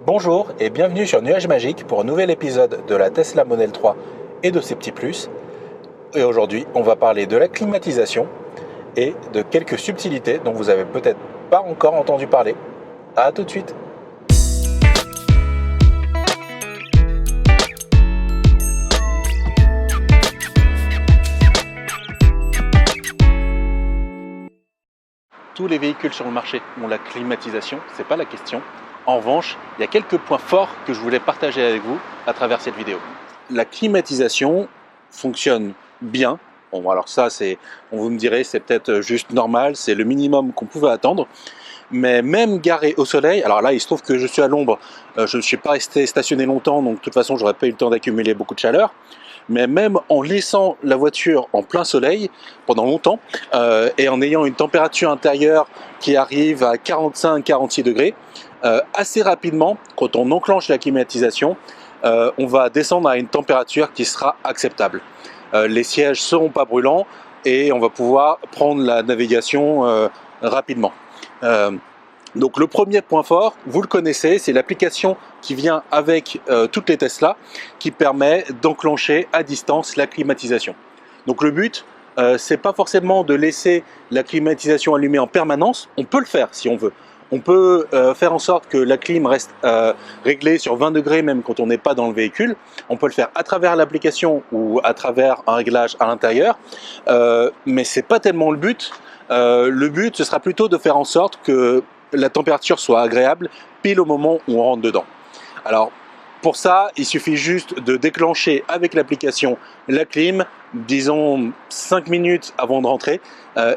Bonjour et bienvenue sur Nuage Magique pour un nouvel épisode de la Tesla Model 3 et de ses petits plus. Et aujourd'hui, on va parler de la climatisation et de quelques subtilités dont vous avez peut-être pas encore entendu parler. A tout de suite. Tous les véhicules sur le marché ont la climatisation, c'est pas la question. En revanche, il y a quelques points forts que je voulais partager avec vous à travers cette vidéo. La climatisation fonctionne bien. Bon, alors ça, vous me direz, c'est peut-être juste normal, c'est le minimum qu'on pouvait attendre. Mais même garé au soleil, alors là, il se trouve que je suis à l'ombre, je ne suis pas resté stationné longtemps, donc de toute façon, j'aurais pas eu le temps d'accumuler beaucoup de chaleur. Mais même en laissant la voiture en plein soleil pendant longtemps et en ayant une température intérieure qui arrive à 45-46 degrés, assez rapidement, quand on enclenche la climatisation, on va descendre à une température qui sera acceptable. Les sièges ne seront pas brûlants et on va pouvoir prendre la navigation rapidement. Donc le premier point fort, vous le connaissez, c'est l'application qui vient avec toutes les Tesla qui permet d'enclencher à distance la climatisation. Donc le but, c'est pas forcément de laisser la climatisation allumée en permanence, on peut le faire si on veut. On peut faire en sorte que la clim reste réglée sur 20 degrés même quand on n'est pas dans le véhicule. On peut le faire à travers l'application ou à travers un réglage à l'intérieur, mais c'est pas tellement le but. Le but, ce sera plutôt de faire en sorte que la température soit agréable pile au moment où on rentre dedans. Alors pour ça, il suffit juste de déclencher avec l'application la clim, disons 5 minutes avant de rentrer,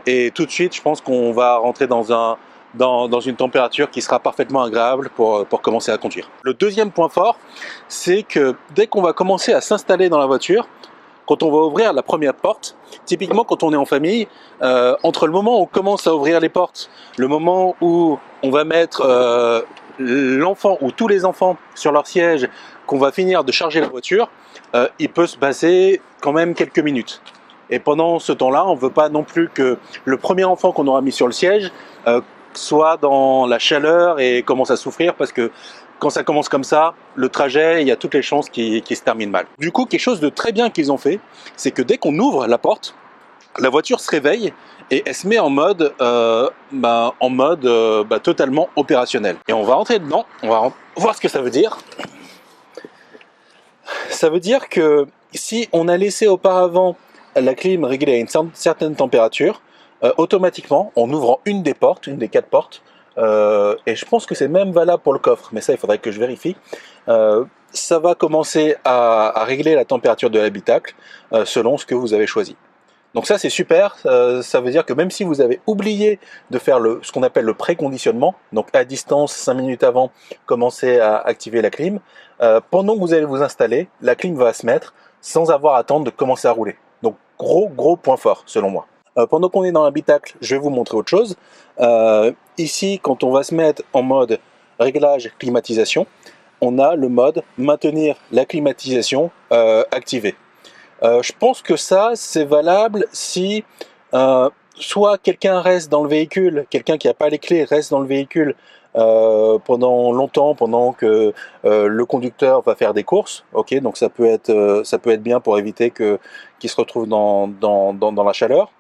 et tout de suite, je pense qu'on va rentrer dans une température qui sera parfaitement agréable pour commencer à conduire. Le deuxième point fort, c'est que dès qu'on va commencer à s'installer dans la voiture, quand on va ouvrir la première porte, typiquement quand on est en famille, entre le moment où on commence à ouvrir les portes, le moment où on va mettre l'enfant ou tous les enfants sur leur siège, qu'on va finir de charger la voiture, il peut se passer quand même quelques minutes. Et pendant ce temps-là, on ne veut pas non plus que le premier enfant qu'on aura mis sur le siège soit dans la chaleur et commence à souffrir, parce que quand ça commence comme ça, le trajet, il y a toutes les chances qu'il se termine mal. Du coup, quelque chose de très bien qu'ils ont fait, c'est que dès qu'on ouvre la porte, la voiture se réveille et elle se met en mode, totalement opérationnel. Et on va rentrer dedans, on va voir ce que ça veut dire. Ça veut dire que si on a laissé auparavant la clim réglée à une certaine température, automatiquement, en ouvrant une des 4 portes, et je pense que c'est même valable pour le coffre, mais ça il faudrait que je vérifie, ça va commencer à régler la température de l'habitacle selon ce que vous avez choisi. Donc ça c'est super, ça veut dire que même si vous avez oublié de faire ce qu'on appelle le préconditionnement, donc à distance 5 minutes avant, commencer à activer la clim, pendant que vous allez vous installer, la clim va se mettre sans avoir à attendre de commencer à rouler. Donc gros point fort selon moi. Pendant qu'on est dans l'habitacle, je vais vous montrer autre chose. Ici, quand on va se mettre en mode réglage climatisation, on a le mode maintenir la climatisation activée. Je pense que ça, c'est valable si soit quelqu'un reste dans le véhicule, quelqu'un qui n'a pas les clés reste dans le véhicule pendant longtemps, pendant que le conducteur va faire des courses. Ok, donc ça peut être bien pour éviter qu'il se retrouve dans la chaleur.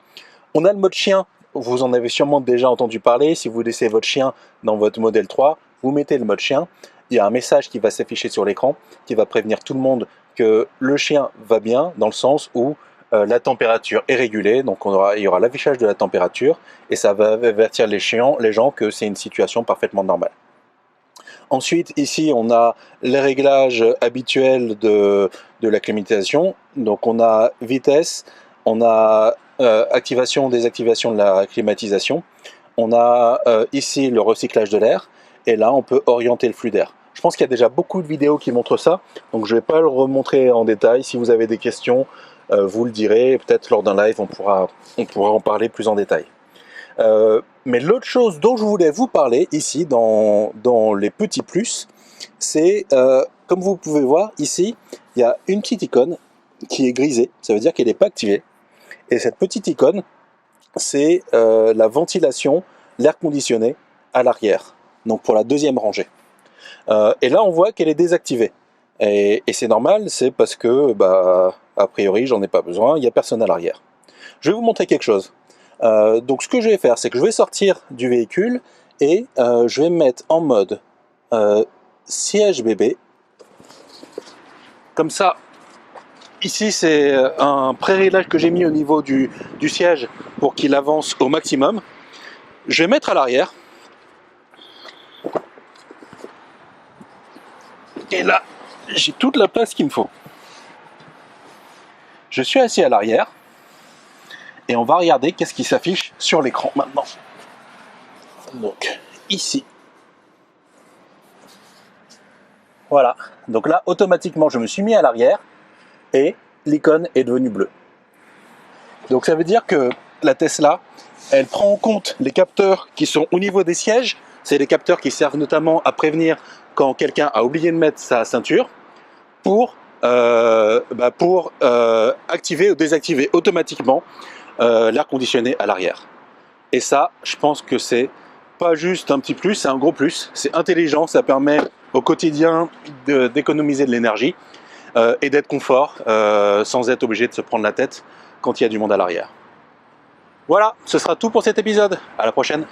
On a le mode chien, vous en avez sûrement déjà entendu parler. Si vous laissez votre chien dans votre Model 3, vous mettez le mode chien. Il y a un message qui va s'afficher sur l'écran qui va prévenir tout le monde que le chien va bien, dans le sens où la température est régulée. Donc il y aura l'affichage de la température et ça va avertir les gens que c'est une situation parfaitement normale. Ensuite, ici, on a les réglages habituels de la climatisation. Donc on a vitesse, on a activation, désactivation de la climatisation. On a ici le recyclage de l'air et là on peut orienter le flux d'air. Je pense qu'il y a déjà beaucoup de vidéos qui montrent ça, donc je ne vais pas le remontrer en détail. Si vous avez des questions, vous le direz, peut-être lors d'un live on pourra en parler plus en détail. Mais l'autre chose dont je voulais vous parler ici dans les petits plus, c'est comme vous pouvez voir ici, il y a une petite icône qui est grisée, ça veut dire qu'elle n'est pas activée. Et cette petite icône, c'est la ventilation, l'air conditionné à l'arrière, donc pour la deuxième rangée. Et là, on voit qu'elle est désactivée. Et c'est normal, c'est parce que, a priori, j'en ai pas besoin, il n'y a personne à l'arrière. Je vais vous montrer quelque chose. Donc ce que je vais faire, c'est que je vais sortir du véhicule et je vais me mettre en mode siège bébé. Comme ça, ici c'est un pré-réglage que j'ai mis au niveau du siège pour qu'il avance au maximum. Je vais mettre à l'arrière. Et là, j'ai toute la place qu'il me faut. Je suis assis à l'arrière. Et on va regarder qu'est-ce qui s'affiche sur l'écran maintenant. Donc, ici. Voilà. Donc là, automatiquement, je me suis mis à l'arrière et l'icône est devenue bleue. Donc ça veut dire que la Tesla, elle prend en compte les capteurs qui sont au niveau des sièges. C'est des capteurs qui servent notamment à prévenir quand quelqu'un a oublié de mettre sa ceinture pour activer ou désactiver automatiquement l'air conditionné à l'arrière. Et ça, je pense que c'est pas juste un petit plus, c'est un gros plus. C'est intelligent, ça permet au quotidien d'économiser de l'énergie et d'être confort sans être obligé de se prendre la tête quand il y a du monde à l'arrière. Voilà, ce sera tout pour cet épisode. À la prochaine.